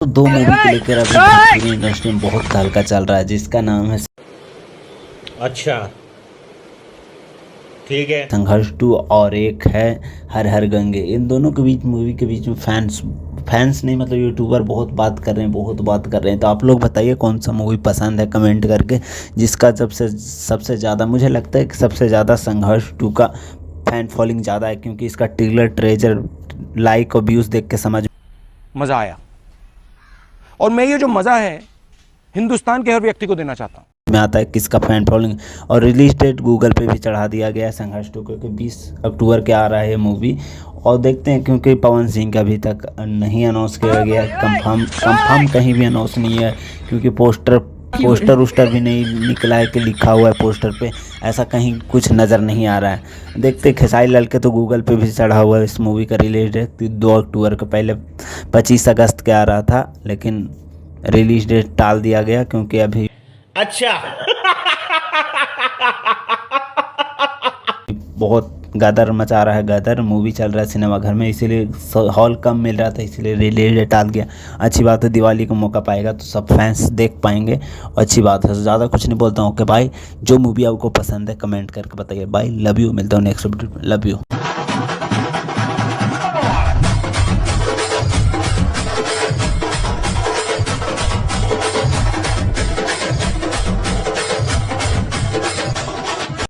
तो दो मूवी को लेकर अभी भोजपुरी इंडस्ट्री में बहुत तहलका चल रहा है, जिसका नाम है अच्छा, ठीक है। संघर्ष 2 और एक है हर हर गंगे। इन दोनों के बीच मूवी के बीच में फैंस नहीं, मतलब यूट्यूबर बहुत बात कर रहे हैं, बहुत बात कर रहे हैं। तो आप लोग बताइए कौन सा मूवी पसंद है कमेंट करके। जिसका सबसे ज़्यादा मुझे लगता है कि सबसे ज़्यादा संघर्ष 2 का फैन फॉलोइंग ज़्यादा है, क्योंकि इसका ट्रेलर ट्रेजर लाइक और व्यूज़ देख के समझ मजा आया। और मैं ये जो मजा है हिंदुस्तान के हर व्यक्ति को देना चाहता हूं। में आता है किसका फैन फॉलोइंग। और रिलीज डेट गूगल पे भी चढ़ा दिया गया है संघर्ष 2, क्योंकि 20 अक्टूबर के आ रहा है ये मूवी। और देखते हैं, क्योंकि पवन सिंह का अभी तक नहीं अनाउंस किया गया है, कंफर्म कहीं भी अनाउंस नहीं है, क्योंकि पोस्टर भी नहीं निकला है कि लिखा हुआ है पोस्टर पे, ऐसा कहीं कुछ नज़र नहीं आ रहा है। देखते खेसारी लाल के तो गूगल पे भी चढ़ा हुआ है इस मूवी का रिलीज डेट 2 अक्टूबर को, पहले 25 अगस्त के आ रहा था, लेकिन रिलीज डेट टाल दिया गया क्योंकि अभी अच्छा। बहुत गदर मचा रहा है, गदर मूवी चल रहा है सिनेमाघर में, इसीलिए हॉल कम मिल रहा था, इसीलिए रिलीज टाल गया। अच्छी बात है, दिवाली को मौका पाएगा तो सब फैंस देख पाएंगे, अच्छी बात है। ज़्यादा कुछ नहीं बोलता हूँ। ओके भाई, जो मूवी आपको पसंद है कमेंट करके बताइए। बाय, लव यू, मिलता हूँ नेक्स्ट वीडियो में। Love you.